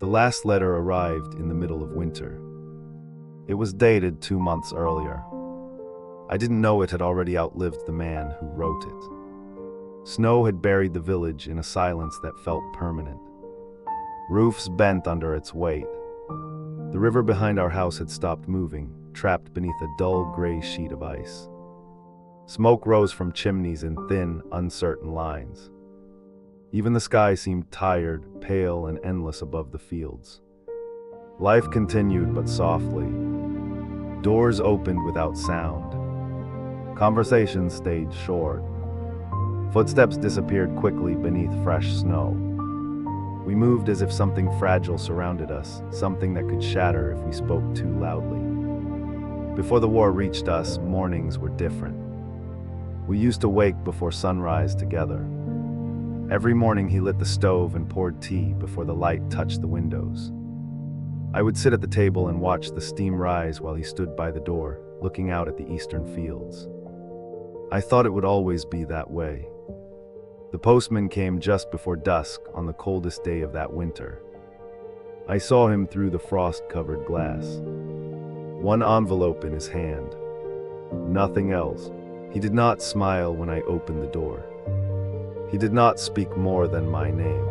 The last letter arrived in the middle of winter. It was dated 2 months earlier. I didn't know it had already outlived the man who wrote it. Snow had buried the village in a silence that felt permanent. Roofs bent under its weight. The river behind our house had stopped moving, trapped beneath a dull gray sheet of ice. Smoke rose from chimneys in thin, uncertain lines. Even the sky seemed tired, pale, and endless above the fields. Life continued, but softly. Doors opened without sound. Conversations stayed short. Footsteps disappeared quickly beneath fresh snow. We moved as if something fragile surrounded us, something that could shatter if we spoke too loudly. Before the war reached us, mornings were different. We used to wake before sunrise together. Every morning he lit the stove and poured tea before the light touched the windows. I would sit at the table and watch the steam rise while he stood by the door, looking out at the eastern fields. I thought it would always be that way. The postman came just before dusk on the coldest day of that winter. I saw him through the frost-covered glass. One envelope in his hand. Nothing else. He did not smile when I opened the door. He did not speak more than my name.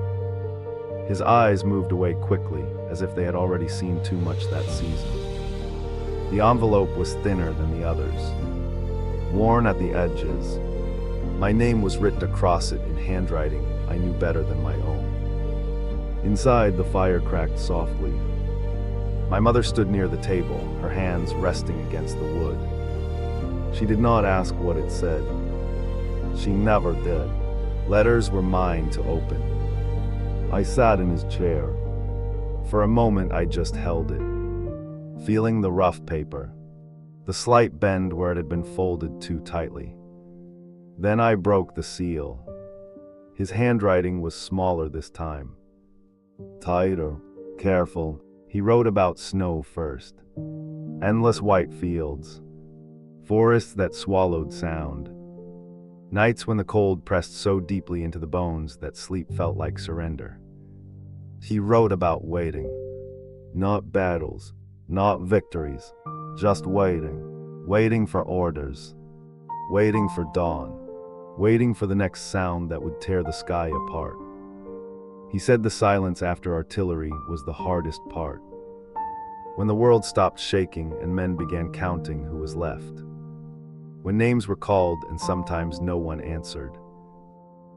His eyes moved away quickly, as if they had already seen too much that season. The envelope was thinner than the others, worn at the edges. My name was written across it in handwriting I knew better than my own. Inside, the fire cracked softly. My mother stood near the table, her hands resting against the wood. She did not ask what it said. She never did. Letters were mine to open. I sat in his chair. For a moment, I just held it, feeling the rough paper, the slight bend where it had been folded too tightly. Then I broke the seal. His handwriting was smaller this time. Tighter, careful. He wrote about snow first. Endless white fields. Forests that swallowed sound. Nights when the cold pressed so deeply into the bones that sleep felt like surrender. He wrote about waiting. Not battles, not victories, just waiting. Waiting for orders. Waiting for dawn. Waiting for the next sound that would tear the sky apart. He said the silence after artillery was the hardest part. When the world stopped shaking and men began counting who was left. When names were called and sometimes no one answered.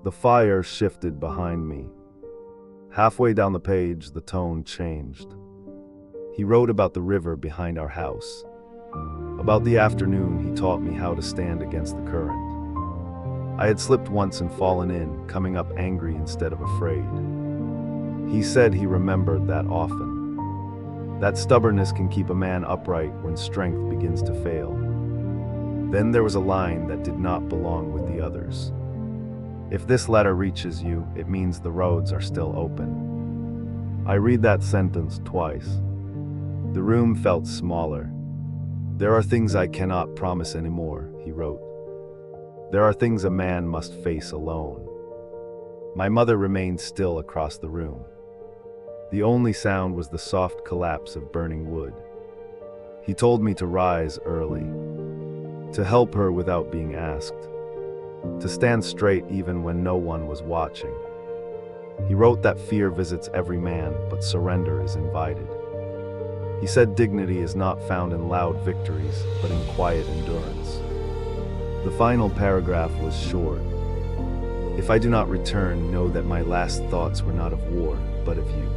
The fire shifted behind me. Halfway down the page, the tone changed. He wrote about the river behind our house. About the afternoon he taught me how to stand against the current. I had slipped once and fallen in, coming up angry instead of afraid. He said he remembered that often. That stubbornness can keep a man upright when strength begins to fail. Then there was a line that did not belong with the others. If this letter reaches you, it means the roads are still open. I read that sentence twice. The room felt smaller. There are things I cannot promise anymore, he wrote. There are things a man must face alone. My mother remained still across the room. The only sound was the soft collapse of burning wood. He told me to rise early, to help her without being asked, to stand straight even when no one was watching. He wrote that fear visits every man, but surrender is invited. He said dignity is not found in loud victories, but in quiet endurance. The final paragraph was short. If I do not return, know that my last thoughts were not of war, but of you.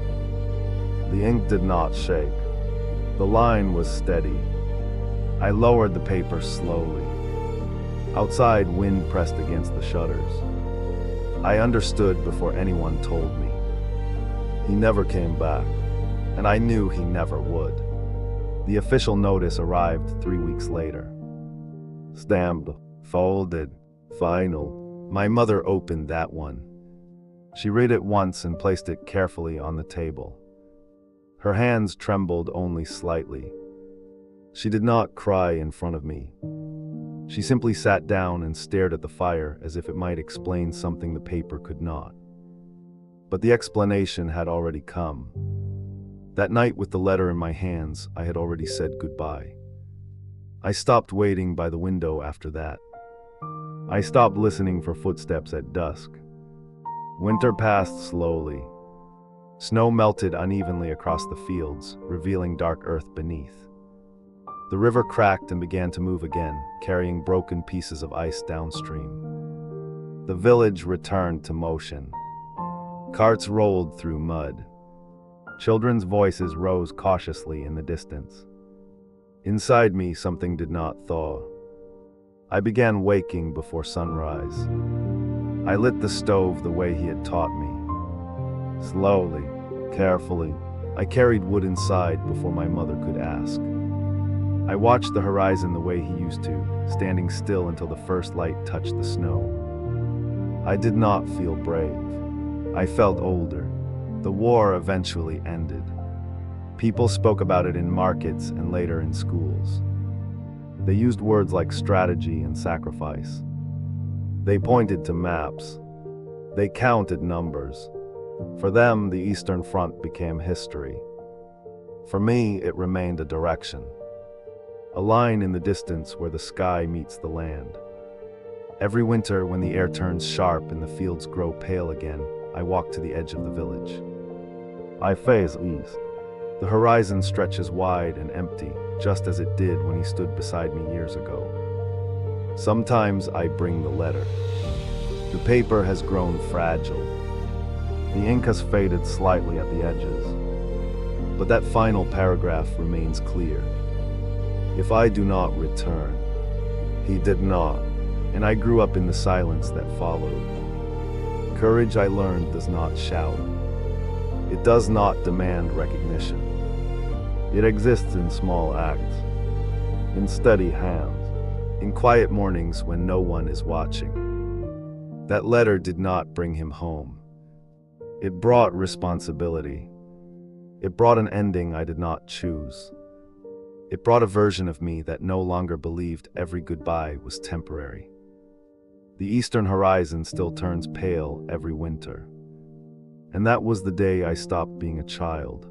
The ink did not shake. The line was steady. I lowered the paper slowly. Outside, wind pressed against the shutters. I understood before anyone told me. He never came back, and I knew he never would. The official notice arrived 3 weeks later. Stamped, folded, final. My mother opened that one. She read it once and placed it carefully on the table. Her hands trembled only slightly. She did not cry in front of me. She simply sat down and stared at the fire as if it might explain something the paper could not. But the explanation had already come. That night, with the letter in my hands, I had already said goodbye. I stopped waiting by the window after that. I stopped listening for footsteps at dusk. Winter passed slowly. Snow melted unevenly across the fields, revealing dark earth beneath. The river cracked and began to move again, carrying broken pieces of ice downstream. The village returned to motion. Carts rolled through mud. Children's voices rose cautiously in the distance. Inside me, something did not thaw. I began waking before sunrise. I lit the stove the way he had taught me. Slowly, carefully, I carried wood inside before my mother could ask. I watched the horizon the way he used to, standing still until the first light touched the snow. I did not feel brave. I felt older. The war eventually ended. People spoke about it in markets and later in schools. They used words like strategy and sacrifice. They pointed to maps. They counted numbers. For them, the Eastern Front became history. For me, it remained a direction. A line in the distance where the sky meets the land. Every winter, when the air turns sharp and the fields grow pale again, I walk to the edge of the village. I face east. The horizon stretches wide and empty, just as it did when he stood beside me years ago. Sometimes I bring the letter. The paper has grown fragile. The ink has faded slightly at the edges. But that final paragraph remains clear. If I do not return, he did not, and I grew up in the silence that followed. Courage, I learned, does not shout. It does not demand recognition. It exists in small acts, in steady hands, in quiet mornings when no one is watching. That letter did not bring him home. It brought responsibility. It brought an ending I did not choose. It brought a version of me that no longer believed every goodbye was temporary. The eastern horizon still turns pale every winter. And that was the day I stopped being a child.